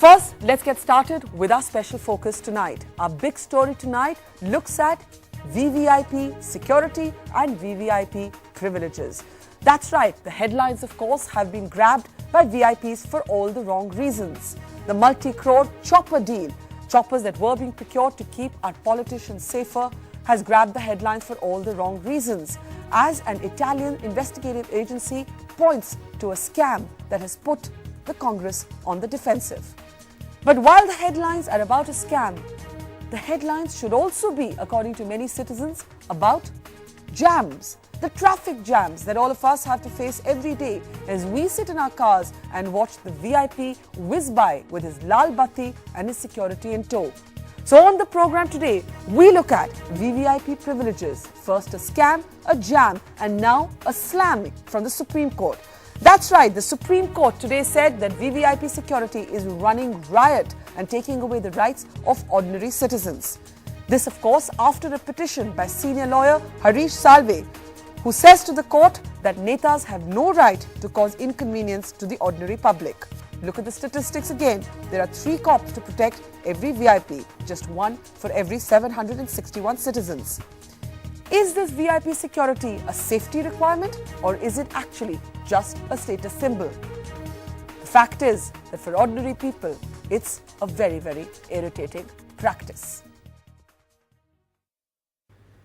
first, let's get started with our special focus tonight. Our big story tonight looks at VVIP security and VVIP privileges. That's right, the headlines, of course, have been grabbed by VIPs for all the wrong reasons. The multi-crore chopper deal, choppers that were being procured to keep our politicians safer, has grabbed the headlines for all the wrong reasons, as an Italian investigative agency points to a scam that has put the Congress on the defensive. But while the headlines are about a scam, the headlines should also be, according to many citizens, about jams, the traffic jams that all of us have to face every day as we sit in our cars and watch the VIP whiz by with his lal batti and his security in tow. So on the program today, we look at VVIP privileges. First a scam, a jam, and now a slam from the Supreme Court. That's right, the Supreme Court today said that VVIP security is running riot and taking away the rights of ordinary citizens. This, of course, after a petition by senior lawyer Harish Salve, who says to the court that netas have no right to cause inconvenience to the ordinary public. Look at the statistics again. There are 3 cops to protect every VIP, just 1 for every 761 citizens. Is this VIP security a safety requirement, or is it actually just a status symbol? The fact is that for ordinary people, it's a very, very irritating practice.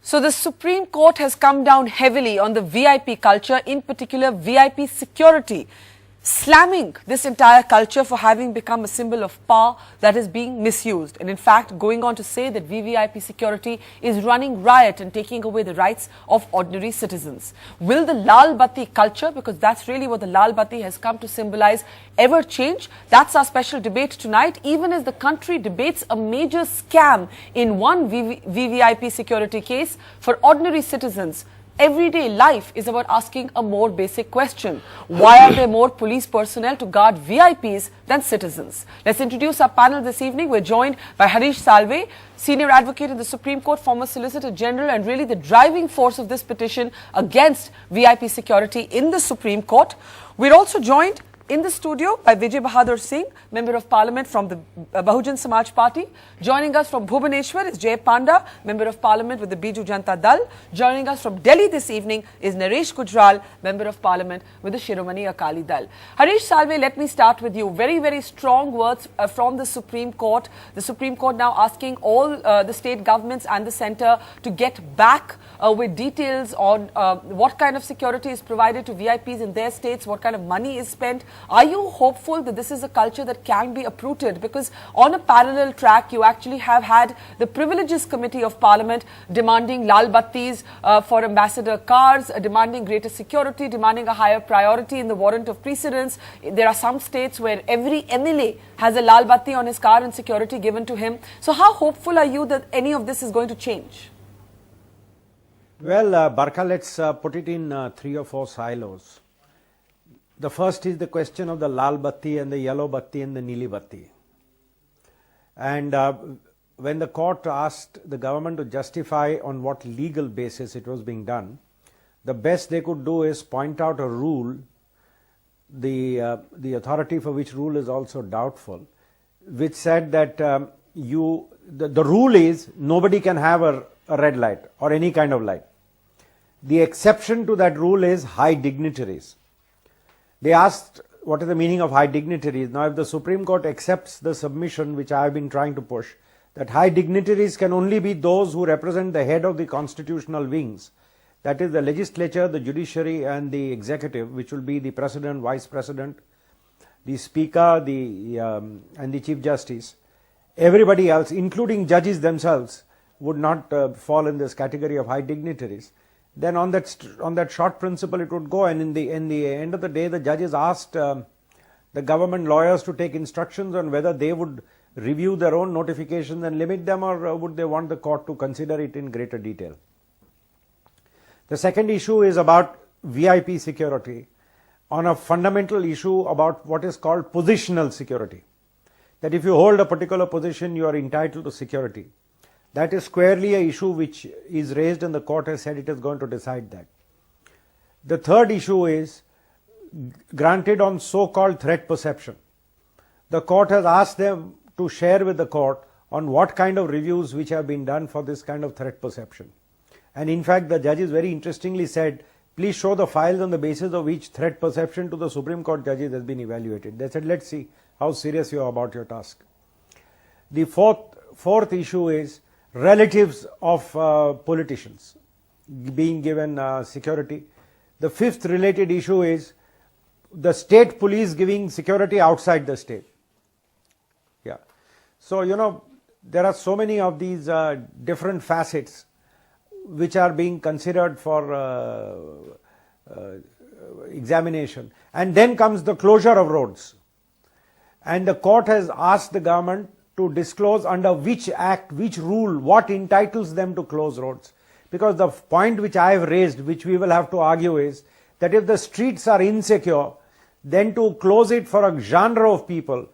So the Supreme Court has come down heavily on the VIP culture, in particular VIP security, slamming this entire culture for having become a symbol of power that is being misused. And in fact, going on to say that VVIP security is running riot and taking away the rights of ordinary citizens. Will the lal batti culture, because that's really what the lal batti has come to symbolize, ever change? That's our special debate tonight, even as the country debates a major scam in one VVIP security case for ordinary citizens. Everyday life is about asking a more basic question. Why are there more police personnel to guard VIPs than citizens? Let's introduce our panel this evening. We're joined by Harish Salve, senior advocate in the Supreme Court, former Solicitor General, and really the driving force of this petition against VIP security in the Supreme Court. We're also joined in the studio by Vijay Bahadur Singh, Member of Parliament from the Bahujan Samaj Party. Joining us from Bhubaneswar is Jay Panda, Member of Parliament with the Biju Janata Dal. Joining us from Delhi this evening is Naresh Gujral, Member of Parliament with the Shiromani Akali Dal. Harish Salve, let me start with you. Very, very strong words from the Supreme Court. The Supreme Court now asking all the state governments and the centre to get back with details on what kind of security is provided to VIPs in their states, what kind of money is spent. Are you hopeful that this is a culture that can be uprooted? Because on a parallel track, you actually have had the Privileges Committee of Parliament demanding lal battis for ambassador cars, demanding greater security, demanding a higher priority in the warrant of precedence. There are some states where every MLA has a lal batti on his car and security given to him. So how hopeful are you that any of this is going to change? Well, Barka, let's put it in 3 or 4 silos. The first is the question of the lal batti and the yellow batti and the neeli batti. And when the court asked the government to justify on what legal basis it was being done, the best they could do is point out a rule, the authority for which rule is also doubtful, which said that the rule is nobody can have a red light or any kind of light. The exception to that rule is high dignitaries. They asked what is the meaning of high dignitaries. Now, if the Supreme Court accepts the submission which I have been trying to push, that high dignitaries can only be those who represent the head of the constitutional wings, that is the legislature, the judiciary and the executive, which will be the president, vice president, the speaker, and the chief justice. Everybody else, including judges themselves, would not fall in this category of high dignitaries. Then on that short principle it would go, and in the end of the day the judges asked the government lawyers to take instructions on whether they would review their own notifications and limit them, or would they want the court to consider it in greater detail. The second issue is about VIP security on a fundamental issue about what is called positional security. That if you hold a particular position, you are entitled to security. That is squarely an issue which is raised, and the court has said it is going to decide that. The third issue is granted on so-called threat perception. the court has asked them to share with the court on what kind of reviews which have been done for this kind of threat perception. And in fact, the judges very interestingly said, please show the files on the basis of which threat perception to the Supreme Court judges has been evaluated. They said, let's see how serious you are about your task. The fourth issue is relatives of politicians being given security. The fifth related issue is the state police giving security outside the state. Yeah. So, you know, there are so many of these different facets which are being considered for examination. And then comes the closure of roads. And the court has asked the government to disclose under which act, which rule, what entitles them to close roads. Because the point which I have raised, which we will have to argue, is that if the streets are insecure, then to close it for a genre of people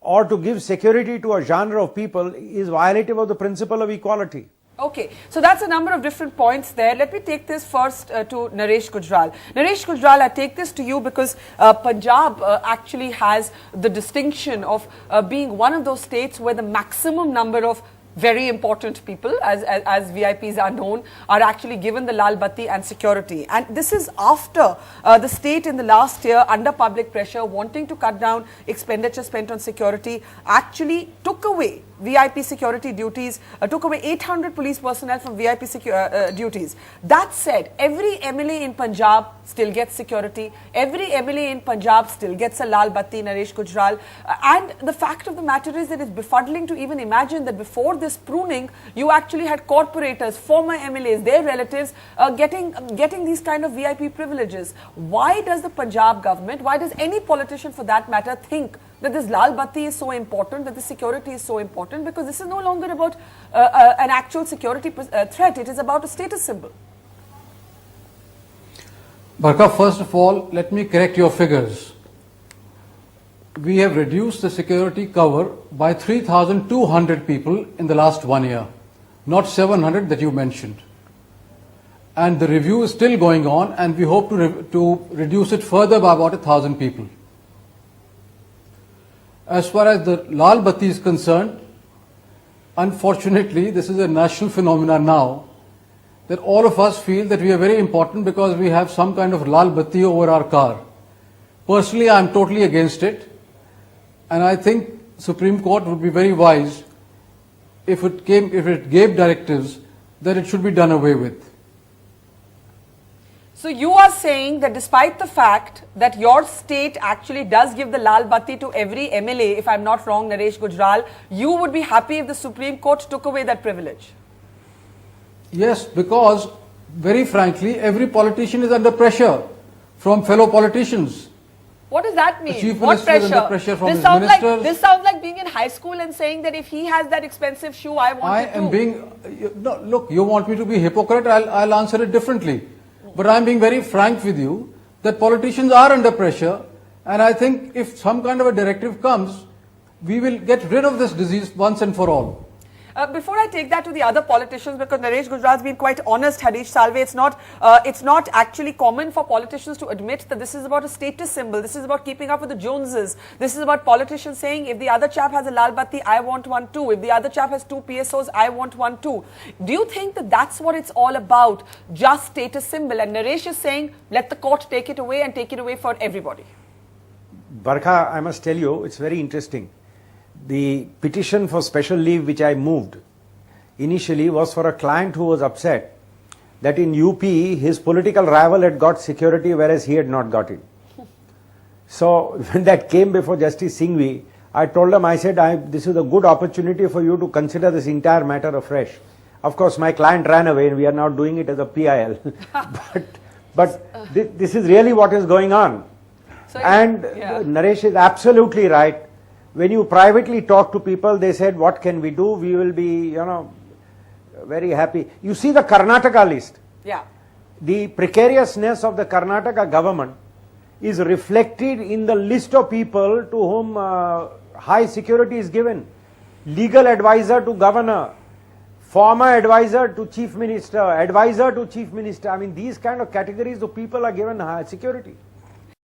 or to give security to a genre of people is violative of the principle of equality. Okay, so that's a number of different points there. Let me take this first to Naresh Gujral. Naresh Gujral, I take this to you because Punjab actually has the distinction of being one of those states where the maximum number of very important people, as VIPs are known, are actually given the Lal Batti and security. And this is after the state in the last year, under public pressure, wanting to cut down expenditure spent on security, actually took away VIP security duties, took away 800 police personnel from VIP duties. That said, every MLA in Punjab still gets security. Every MLA in Punjab still gets a Lal Batti, Naresh Gujral. And the fact of the matter is that it's befuddling to even imagine that before this pruning, you actually had corporators, former MLAs, their relatives getting these kind of VIP privileges. Why does the Punjab government, why does any politician for that matter think that this Lal Batti is so important, that the security is so important? Because this is no longer about an actual security threat, it is about a status symbol. Barka, first of all, let me correct your figures. We have reduced the security cover by 3,200 people in the last 1 year, not 700 that you mentioned. And the review is still going on, and we hope to reduce it further by about 1,000 people. As far as the Lal Batti is concerned, unfortunately, this is a national phenomenon now, that all of us feel that we are very important because we have some kind of Lal Batti over our car. Personally, I am totally against it, and I think Supreme Court would be very wise if it gave directives that it should be done away with. So you are saying that despite the fact that your state actually does give the Lal Batti to every MLA, if I'm not wrong, Naresh Gujral, you would be happy if the Supreme Court took away that privilege? Yes, because very frankly, every politician is under pressure from fellow politicians. What does that mean? The Chief What Minister is pressure? under pressure from his ministers. This sounds like being in high school and saying that if he has that expensive shoe, I want it too. I am being, no, look, you want me to be hypocrite, I'll answer it differently. But I'm being very frank with you that politicians are under pressure, and I think if some kind of a directive comes, we will get rid of this disease once and for all. Before I take that to the other politicians, because Naresh Gujral has been quite honest, Harish Salve, it's not actually common for politicians to admit that this is about a status symbol, this is about keeping up with the Joneses, this is about politicians saying if the other chap has a Lal Batti, I want one too, if the other chap has 2 PSOs, I want one too. Do you think that that's what it's all about, just status symbol? And Naresh is saying, let the court take it away and take it away for everybody. Barkha, I must tell you, it's very interesting. The petition for special leave which I moved initially was for a client who was upset that in UP his political rival had got security whereas he had not got it. So when that came before Justice Singhvi, I told him, I said, this is a good opportunity for you to consider this entire matter afresh. Of course, my client ran away and we are now doing it as a PIL. but this is really what is going on. So Naresh is absolutely right. When you privately talk to people, they said, what can we do? We will be, very happy. You see the Karnataka list. Yeah. The precariousness of the Karnataka government is reflected in the list of people to whom high security is given. Legal advisor to governor, former advisor to chief minister, advisor to chief minister. I mean, these kind of categories of people are given high security.